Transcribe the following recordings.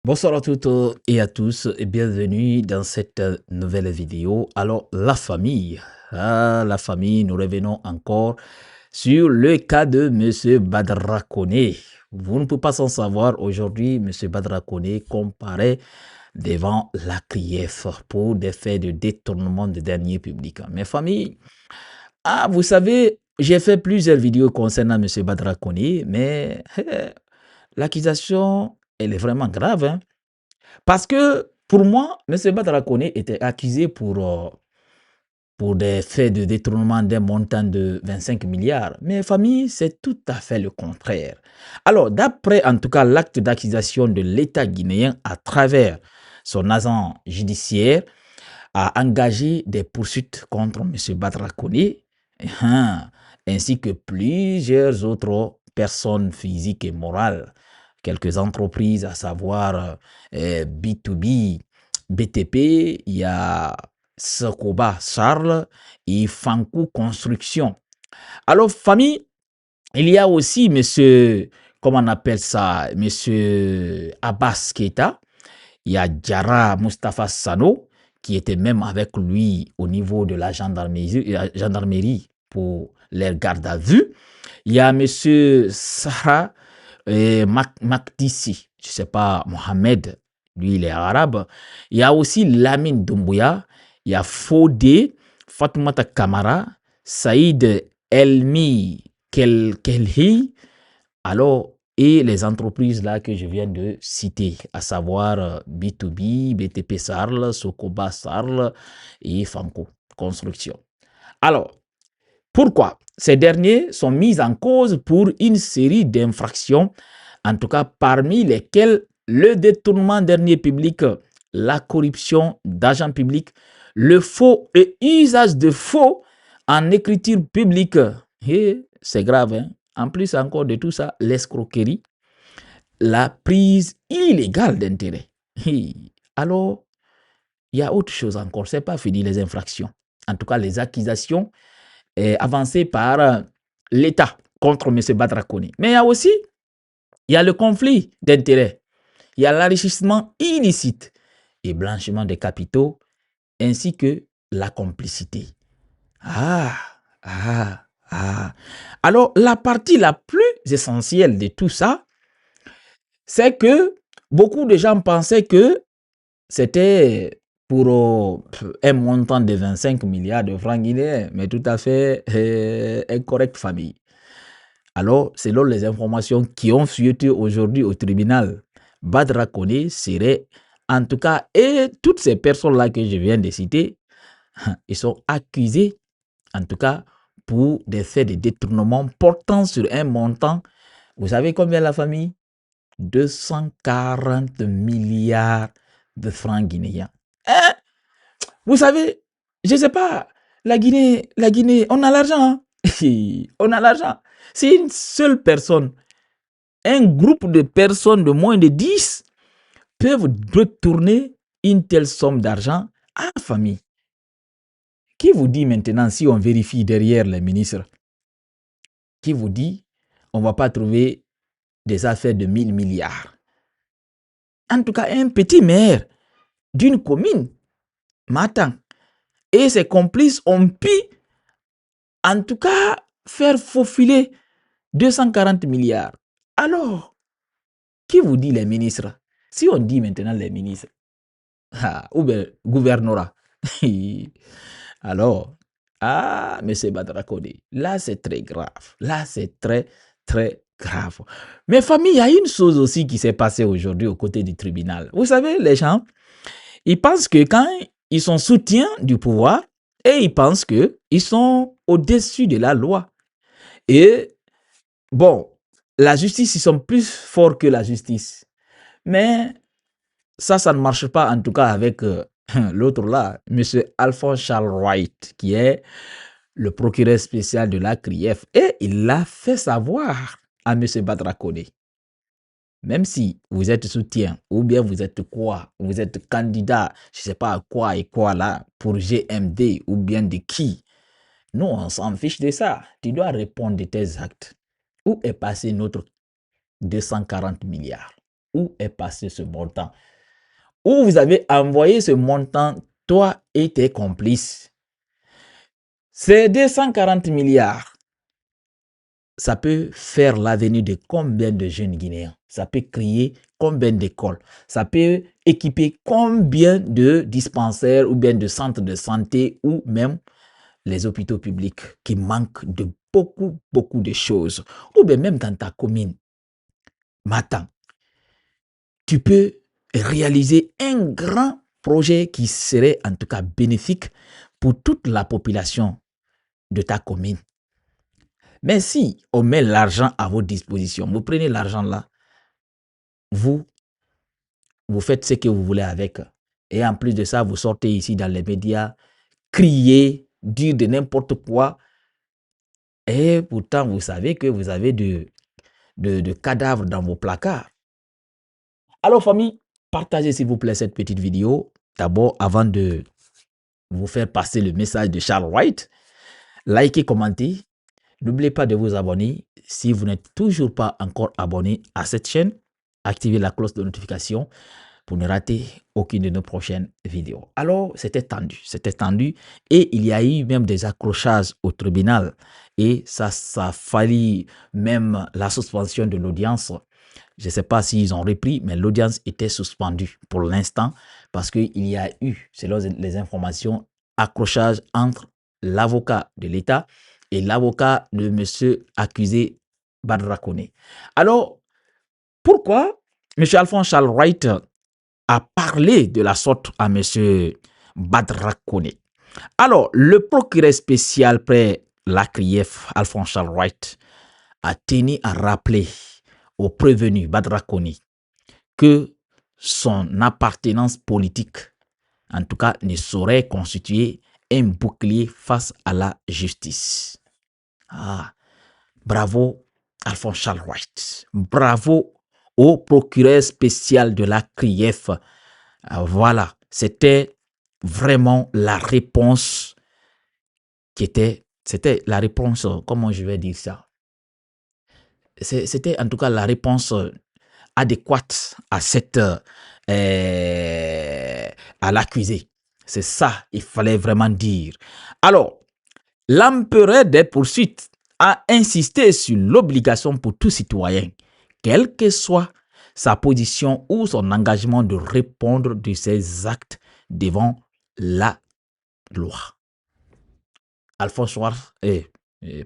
Bonsoir à toutes et à tous et bienvenue dans cette nouvelle vidéo. Alors, la famille. La famille, nous revenons encore sur le cas de M. Badra Koné. Vous ne pouvez pas s'en savoir, aujourd'hui, M. Badra Koné comparaît devant la CRIEF pour des faits de détournement de deniers publics. Mes familles, vous savez, j'ai fait plusieurs vidéos concernant M. Badra Koné, mais l'accusation, elle est vraiment grave, hein. Parce que pour moi, M. Badara Koné était accusé pour des faits de détournement d'un montant de 25 milliards. Mais famille, c'est tout à fait le contraire. Alors, d'après en tout cas l'acte d'accusation de l'État guinéen à travers son agent judiciaire, a engagé des poursuites contre M. Badara Koné, ainsi que plusieurs autres personnes physiques et morales, quelques entreprises, à savoir B2B, BTP, il y a Sokoba Charles et Fankou Construction. Alors, famille, il y a aussi monsieur, comment on appelle ça, monsieur Abbas Keita, il y a Diarra Mustafa Sano, qui était même avec lui au niveau de la gendarmerie pour les gardes à vue. Il y a monsieur Sarah Makdissi, je ne sais pas, Mohamed, lui il est arabe. Il y a aussi Lamine Doumbouya, il y a Fodé, Fatoumata Kamara, Saïd Elmi Kelhi, alors, et les entreprises là que je viens de citer, à savoir B2B, BTP Sarl, Sokoba Sarl et Fanco Construction. Alors, pourquoi ces derniers sont mis en cause pour une série d'infractions, en tout cas parmi lesquelles le détournement de deniers publics, la corruption d'agents publics, le faux et usage de faux en écriture publique. Et c'est grave, hein? En plus encore de tout ça, l'escroquerie, la prise illégale d'intérêt. Alors, il y a autre chose encore, c'est pas fini les infractions. En tout cas, les accusations avancées par l'État contre M. Badra Koné. Mais il y a le conflit d'intérêts, il y a l'enrichissement illicite et blanchiment des capitaux, ainsi que la complicité. Alors, la partie la plus essentielle de tout ça, c'est que beaucoup de gens pensaient que c'était pour un montant de 25 milliards de francs guinéens, mais tout à fait incorrect, famille. Alors, selon les informations qui ont fuité aujourd'hui au tribunal, Badra Koné serait, en tout cas, et toutes ces personnes-là que je viens de citer, ils sont accusés, en tout cas, pour des faits de détournement portant sur un montant, vous savez combien la famille? 240 milliards de francs guinéens. Hein? Vous savez, je ne sais pas, la Guinée, on a l'argent. Hein? On a l'argent. Si une seule personne, un groupe de personnes de moins de 10 peuvent retourner une telle somme d'argent à la famille. Qui vous dit maintenant, si on vérifie derrière les ministres, qui vous dit on ne va pas trouver des affaires de 1000 milliards? En tout cas, un petit maire d'une commune m'attend. Et ses complices ont pu, en tout cas, faire faufiler 240 milliards. Alors, qui vous dit les ministres? Si on dit maintenant les ministres, ou bien gouvernorat, alors, M. Badra Koné, là c'est très grave. Là c'est très, très grave. Mais famille, il y a une chose aussi qui s'est passée aujourd'hui au côté du tribunal. Vous savez, les gens, ils pensent que quand ils sont soutiens du pouvoir, et ils pensent qu'ils sont au-dessus de la loi. Et bon, la justice, ils sont plus forts que la justice. Mais ça ne marche pas en tout cas avec l'autre là, M. Alphonse Charles Wright, qui est le procureur spécial de la CRIEF. Et il l'a fait savoir à M. Badra Koné. Même si vous êtes soutien, ou bien vous êtes quoi, vous êtes candidat, je ne sais pas à quoi et quoi là, pour GMD, ou bien de qui, nous on s'en fiche de ça. Tu dois répondre de tes actes. Où est passé notre 240 milliards? Où est passé ce montant? Où vous avez envoyé ce montant, toi et tes complices? Ces 240 milliards, ça peut faire l'avenir de combien de jeunes Guinéens? Ça peut créer combien d'écoles? Ça peut équiper combien de dispensaires ou bien de centres de santé ou même les hôpitaux publics qui manquent de beaucoup de choses. Ou bien même dans ta commune, Matan, tu peux réaliser un grand projet qui serait en tout cas bénéfique pour toute la population de ta commune. Mais si on met l'argent à votre disposition, vous prenez l'argent là, vous faites ce que vous voulez avec. Et en plus de ça, vous sortez ici dans les médias, crier, dire de n'importe quoi. Et pourtant, vous savez que vous avez de cadavres dans vos placards. Alors, famille, partagez s'il vous plaît cette petite vidéo. D'abord, avant de vous faire passer le message de Charles Wright, likez, commentez. N'oubliez pas de vous abonner. Si vous n'êtes toujours pas encore abonné à cette chaîne, activez la cloche de notification pour ne rater aucune de nos prochaines vidéos. Alors, c'était tendu et il y a eu même des accrochages au tribunal et ça a fallu même la suspension de l'audience. Je ne sais pas s'ils ont repris, mais l'audience était suspendue pour l'instant parce qu'il y a eu, selon les informations, accrochage entre l'avocat de l'État et l'avocat de monsieur accusé Badra Koné. Alors, pourquoi monsieur Alphonse Charles Wright a parlé de la sorte à monsieur Badra Koné? Alors, le procureur spécial près la CRIEF, Alphonse Charles Wright, a tenu à rappeler au prévenu Badra Koné que son appartenance politique, en tout cas, ne saurait constituer un bouclier face à la justice. Ah, bravo Alphonse Charles Wright. Bravo au procureur spécial de la CRIEF. Voilà, c'était vraiment la réponse c'était la réponse, comment je vais dire ça? C'était en tout cas la réponse adéquate à à l'accusé. C'est ça, il fallait vraiment dire. Alors, l'empereur des poursuites a insisté sur l'obligation pour tout citoyen, quelle que soit sa position ou son engagement, de répondre de ses actes devant la loi. Alphonse Charles,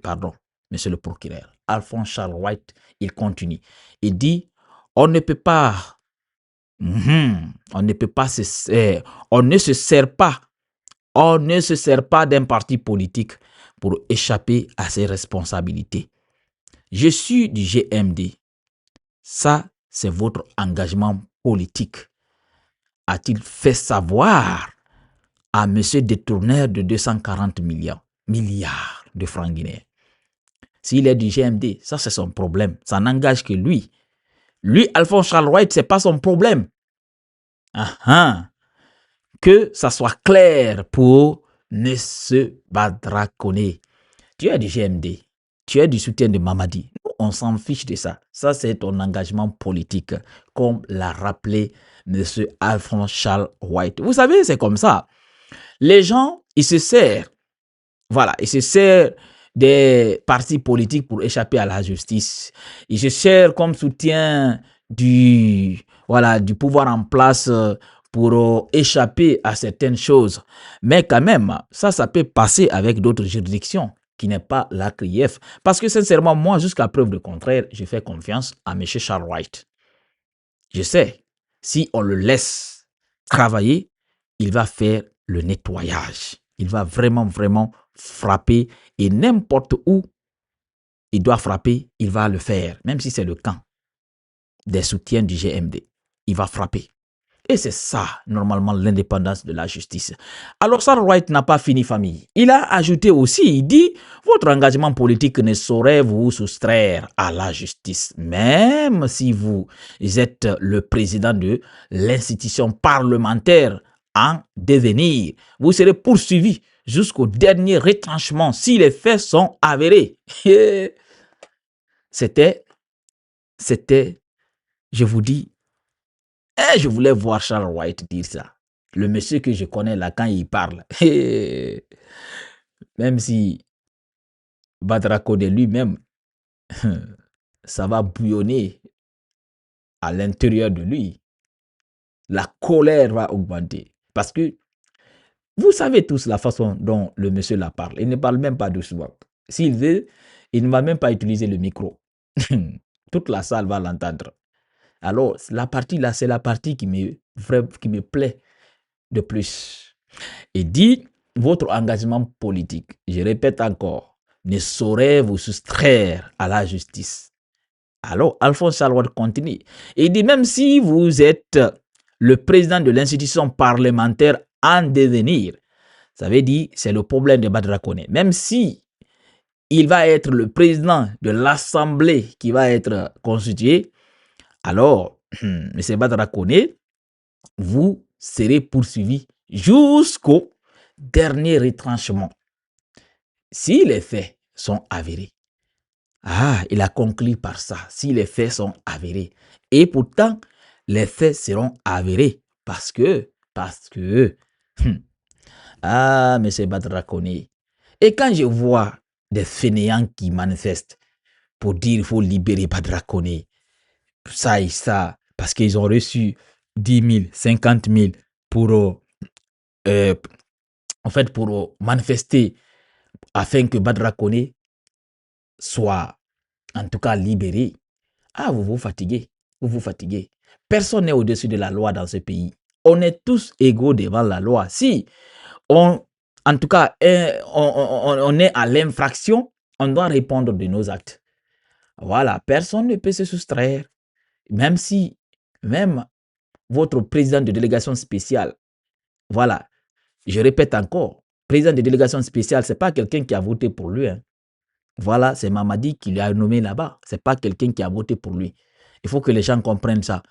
pardon, monsieur le procureur, Alphonse Charles Wright, il continue. Il dit, on ne peut pas, on ne se sert pas d'un parti politique pour échapper à ses responsabilités. Je suis du GMD. Ça, c'est votre engagement politique. A-t-il fait savoir à monsieur détourneur de 240 milliards de francs guinéens? S'il est du GMD, ça c'est son problème. Ça n'engage que lui. Lui, Alphonse Charles Wright, ce n'est pas son problème. Que ça soit clair pour M. Badra Koné. Tu es du GMD. Tu es du soutien de Mamadi. Nous, on s'en fiche de ça. Ça, c'est ton engagement politique, comme l'a rappelé M. Alphonse Charles Wright. Vous savez, c'est comme ça. Les gens, ils se servent. Voilà, ils se servent des partis politiques pour échapper à la justice. Ils se servent comme soutien du pouvoir en place pour échapper à certaines choses. Mais quand même, ça peut passer avec d'autres juridictions qui n'est pas la CRIEF. Parce que sincèrement, moi, jusqu'à preuve de contraire, je fais confiance à M. Charles Wright. Je sais, si on le laisse travailler, il va faire le nettoyage. Il va vraiment frapper, et n'importe où il doit frapper, il va le faire. Même si c'est le camp des soutiens du GMD, il va frapper. Et c'est ça, normalement, l'indépendance de la justice. Alors, Charles Wright n'a pas fini, famille. Il a ajouté aussi, il dit, votre engagement politique ne saurait vous soustraire à la justice. Même si vous êtes le président de l'institution parlementaire en devenir, vous serez poursuivi jusqu'au dernier retranchement si les faits sont avérés. C'était, je vous dis, Eh, je voulais voir Charles White dire ça. Le monsieur que je connais là, quand il parle, même si Badra Kone lui-même, ça va bouillonner à l'intérieur de lui. La colère va augmenter. Parce que vous savez tous la façon dont le monsieur la parle. Il ne parle même pas doucement. S'il veut, il ne va même pas utiliser le micro. Toute la salle va l'entendre. Alors, la partie là, c'est la partie qui me plaît de plus. Et dit, votre engagement politique, je répète encore, ne saurait vous soustraire à la justice. Alors, Alphonse Chalouane continue. Il dit, même si vous êtes le président de l'institution parlementaire en devenir, ça veut dire, c'est le problème de Badra Kone. Même si il va être le président de l'Assemblée qui va être constituée, alors, M. Badra Kone, vous serez poursuivi jusqu'au dernier retranchement. Si les faits sont avérés, il a conclu par ça, si les faits sont avérés. Et pourtant, les faits seront avérés parce que, M. Badra Kone. Et quand je vois des fainéants qui manifestent pour dire qu'il faut libérer Badra Kone, ça et ça, parce qu'ils ont reçu 10 000, 50 000 pour, pour manifester afin que Badra Kone soit en tout cas libéré. Vous vous fatiguez, vous vous fatiguez. Personne n'est au-dessus de la loi dans ce pays. On est tous égaux devant la loi. Si on, en tout cas, on est à l'infraction, on doit répondre de nos actes. Voilà, personne ne peut se soustraire. Même si, même votre président de délégation spéciale, voilà, je répète encore, président de délégation spéciale, ce n'est pas quelqu'un qui a voté pour lui. Hein. Voilà, c'est Mamadi qui l'a nommé là-bas. Ce n'est pas quelqu'un qui a voté pour lui. Il faut que les gens comprennent ça.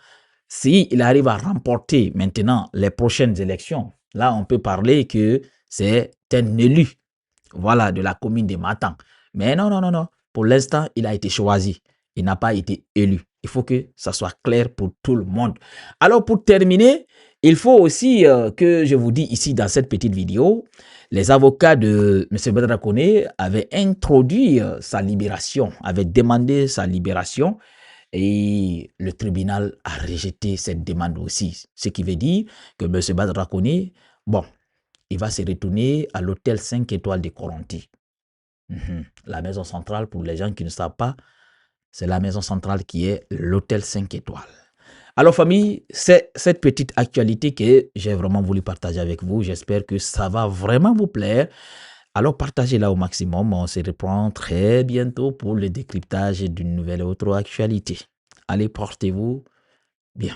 S'il arrive à remporter maintenant les prochaines élections, là, on peut parler que c'est un élu, voilà, de la commune de Matan. Mais non, non, non, non. Pour l'instant, il a été choisi. Il n'a pas été élu. Il faut que ça soit clair pour tout le monde. Alors, pour terminer, il faut aussi que je vous dis ici dans cette petite vidéo, les avocats de M. Badra Kone avaient introduit sa libération, avaient demandé sa libération et le tribunal a rejeté cette demande aussi. Ce qui veut dire que M. Badra Kone, bon, il va se retourner à l'hôtel 5 étoiles de Koronti. La maison centrale, pour les gens qui ne savent pas, c'est la maison centrale qui est l'hôtel 5 étoiles. Alors famille, c'est cette petite actualité que j'ai vraiment voulu partager avec vous. J'espère que ça va vraiment vous plaire. Alors partagez-la au maximum. On se reprend très bientôt pour le décryptage d'une nouvelle autre actualité. Allez, portez-vous bien.